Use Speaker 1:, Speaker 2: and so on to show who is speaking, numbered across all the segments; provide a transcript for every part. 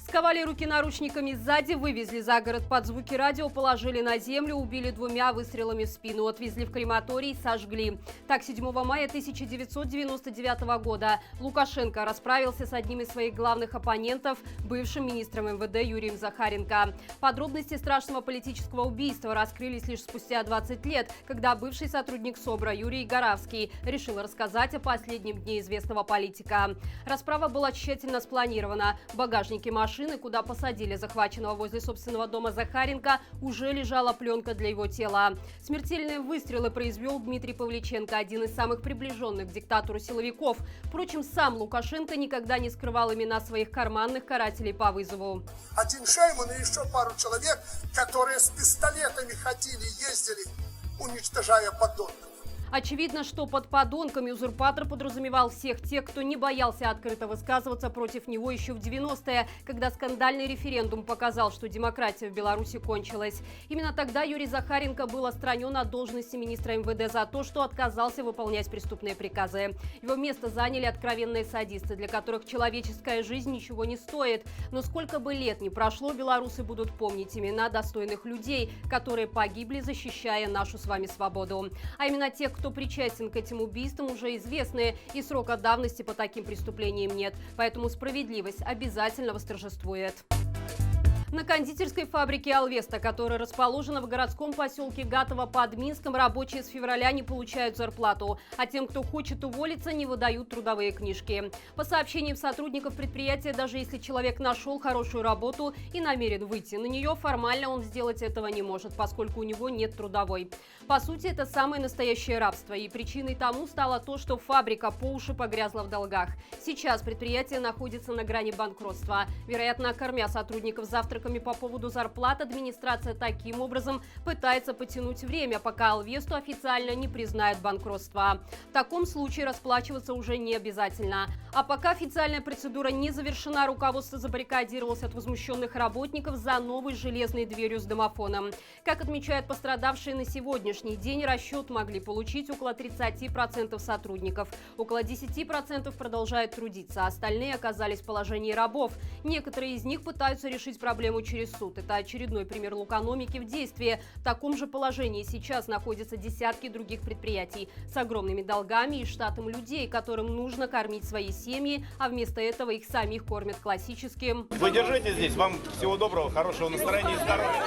Speaker 1: Сковали руки наручниками сзади, вывезли за город под звуки радио, положили на землю, убили 2 выстрелами в спину, отвезли в крематорий, сожгли. Так, 7 мая 1999 года Лукашенко расправился с одним из своих главных оппонентов, бывшим министром МВД Юрием Захаренко. Подробности страшного политического убийства раскрылись лишь спустя 20 лет, когда бывший сотрудник СОБРа Юрий Горавский решил рассказать о последнем дне известного политика. Расправа была тщательно спланирована. В багажнике машины, куда посадили захваченного возле собственного дома Захаренко, уже лежала пленка для его тела. Смертельные выстрелы произвел Дмитрий Павличенко, один из самых приближенных к диктатуру силовиков. Впрочем, сам Лукашенко никогда не скрывал имена своих карманных карателей по вызову.
Speaker 2: Один Шейман и еще пару человек, которые с пистолетами ходили, ездили, уничтожая подонков.
Speaker 1: Очевидно, что под подонками узурпатор подразумевал всех тех, кто не боялся открыто высказываться против него еще в 90-е, когда скандальный референдум показал, что демократия в Беларуси кончилась. Именно тогда Юрий Захаренко был отстранен от должности министра МВД за то, что отказался выполнять преступные приказы. Его место заняли откровенные садисты, для которых человеческая жизнь ничего не стоит. Но сколько бы лет ни прошло, белорусы будут помнить имена достойных людей, которые погибли, защищая нашу с вами свободу. А именно тех, кто причастен к этим убийствам, уже известны, и срока давности по таким преступлениям нет. Поэтому справедливость обязательно восторжествует. На кондитерской фабрике «Алвеста», которая расположена в городском поселке Гатово под Минском, рабочие с февраля не получают зарплату, а тем, кто хочет уволиться, не выдают трудовые книжки. По сообщениям сотрудников предприятия, даже если человек нашел хорошую работу и намерен выйти на нее, формально он сделать этого не может, поскольку у него нет трудовой. По сути, это самое настоящее рабство, и причиной тому стало то, что фабрика по уши погрязла в долгах. Сейчас предприятие находится на грани банкротства. Вероятно, кормя сотрудников завтраками по поводу зарплат, администрация таким образом пытается потянуть время, пока «Алвесту» официально не признают банкротство. В таком случае расплачиваться уже не обязательно. А пока официальная процедура не завершена, руководство забаррикадировалось от возмущенных работников за новой железной дверью с домофоном. Как отмечают пострадавшие, на сегодняшний день расчет могли получить около 30% сотрудников. Около 10% продолжают трудиться, остальные оказались в положении рабов. Некоторые из них пытаются решить проблему через суд. Это очередной пример лукономики в действии. В таком же положении сейчас находятся десятки других предприятий с огромными долгами и штатом людей, которым нужно кормить свои семьи, а вместо этого их самих кормят классическим.
Speaker 3: Вы держите здесь. Вам всего доброго, хорошего настроения и здоровья.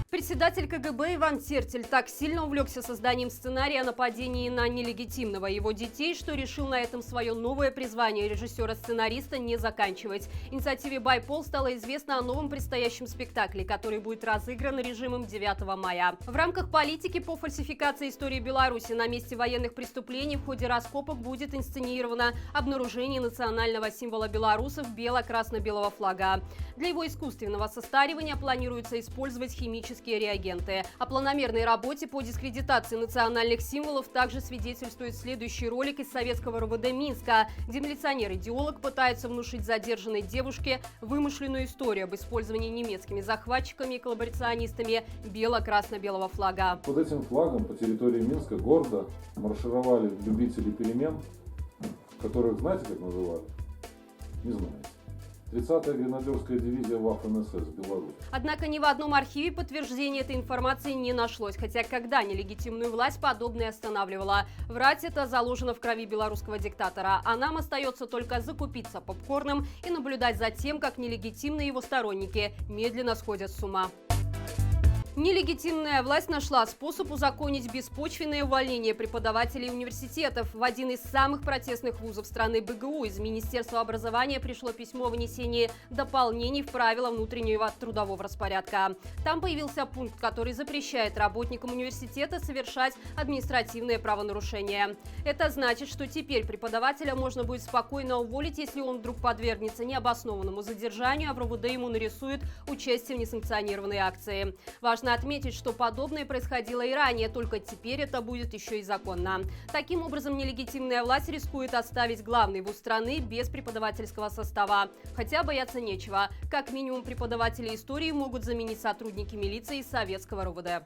Speaker 1: Председатель КГБ Иван Тертель так сильно увлекся созданием сценария о нападении на нелегитимного его детей, что решил на этом свое новое призвание режиссера-сценариста не заканчивать. Инициативе «Байпол» стало известно о новом предстоящем спектакле, который будет разыгран режимом 9 мая. В рамках политики по фальсификации истории Беларуси на месте военных преступлений в ходе раскопок будет инсценировано обнаружение национального символа белорусов бело-красно-белого флага. Для его искусственного состаривания планируется использовать химические реагенты. О планомерной работе по дискредитации национальных символов также свидетельствует следующий ролик из советского РУВД Минска, где милиционер-идеолог пытается внушить задержанной девушке вымышленную историю об использовании немецкими захватчиками и коллаборационистами бело-красно-белого флага.
Speaker 4: Под этим флагом по территории Минска гордо маршировали любители перемен, которых знаете, как называли? Не знаете. 30-я гренадерская дивизия Waffen-СС Беларусь.
Speaker 1: Однако ни в одном архиве подтверждения этой информации не нашлось, хотя когда нелегитимную власть подобное останавливала. Врать это заложено в крови белорусского диктатора, а нам остается только закупиться попкорном и наблюдать за тем, как нелегитимные его сторонники медленно сходят с ума. Нелегитимная власть нашла способ узаконить беспочвенное увольнение преподавателей университетов. В один из самых протестных вузов страны БГУ из Министерства образования пришло письмо о внесении дополнений в правила внутреннего трудового распорядка. Там появился пункт, который запрещает работникам университета совершать административные правонарушения. Это значит, что теперь преподавателя можно будет спокойно уволить, если он вдруг подвергнется необоснованному задержанию, а в РУВД ему нарисуют участие в несанкционированной акции. Важно отметить, что подобное происходило и ранее, только теперь это будет еще и законно. Таким образом, нелегитимная власть рискует оставить главный вуз страны без преподавательского состава. Хотя бояться нечего. Как минимум, преподаватели истории могут заменить сотрудники милиции и советского РУВД.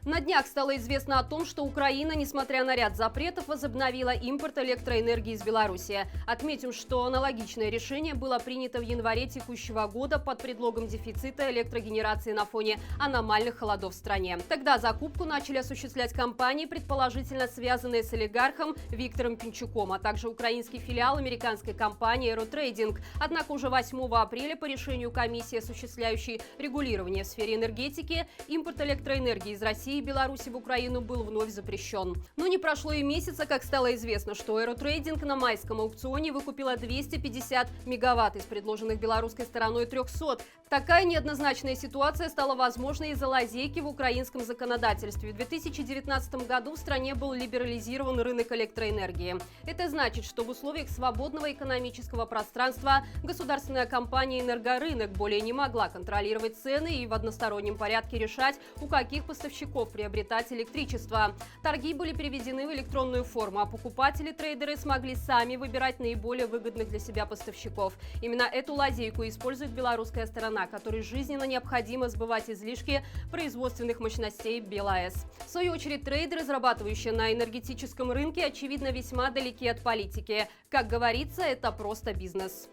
Speaker 1: На днях стало известно о том, что Украина, несмотря на ряд запретов, возобновила импорт электроэнергии из Беларуси. Отметим, что аналогичное решение было принято в январе текущего года под предлогом дефицита электрогенерации на фоне аномальных холодов в стране. Тогда закупку начали осуществлять компании, предположительно связанные с олигархом Виктором Пинчуком, а также украинский филиал американской компании «Эротрейдинг». Однако уже 8 апреля по решению комиссии, осуществляющей регулирование в сфере энергетики, импорт электроэнергии из России и Беларуси в Украину был вновь запрещен. Но не прошло и месяца, как стало известно, что «Эротрейдинг» на майском аукционе выкупила 250 мегаватт из предложенных белорусской стороной 300. Такая неоднозначная ситуация стала возможной из-за лазейки в украинском законодательстве. В 2019 году в стране был либерализирован рынок электроэнергии. Это значит, что в условиях свободного экономического пространства государственная компания «Энергорынок» более не могла контролировать цены и в одностороннем порядке решать, у каких поставщиков приобретать электричество. Торги были переведены в электронную форму, а покупатели-трейдеры смогли сами выбирать наиболее выгодных для себя поставщиков. Именно эту лазейку использует белорусская сторона, которой жизненно необходимо сбывать излишки производственных мощностей БелАЭС. В свою очередь, трейдеры, зарабатывающие на энергетическом рынке, очевидно, весьма далеки от политики. Как говорится, это просто бизнес.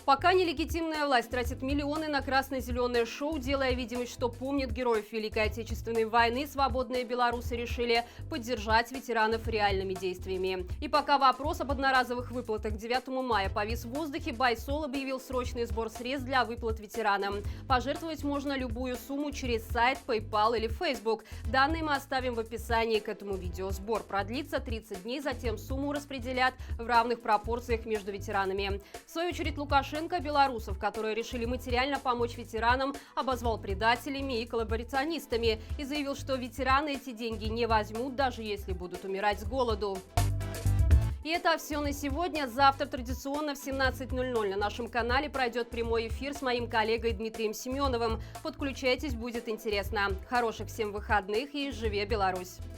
Speaker 1: Пока нелегитимная власть тратит миллионы на красно-зеленое шоу, делая видимость, что помнит героев Великой Отечественной войны, свободные белорусы решили поддержать ветеранов реальными действиями. И пока вопрос об одноразовых выплатах к 9 мая повис в воздухе, Байсол объявил срочный сбор средств для выплат ветеранам. Пожертвовать можно любую сумму через сайт, PayPal или Facebook. Данные мы оставим в описании к этому видео. Сбор продлится 30 дней, затем сумму распределят в равных пропорциях между ветеранами. В свою очередь, Лукашенко белорусов, которые решили материально помочь ветеранам, обозвал предателями и коллаборационистами и заявил, что ветераны эти деньги не возьмут, даже если будут умирать с голоду. И это все на сегодня. Завтра традиционно в 17:00 на нашем канале пройдет прямой эфир с моим коллегой Дмитрием Семеновым. Подключайтесь, будет интересно. Хороших всем выходных и живе Беларусь!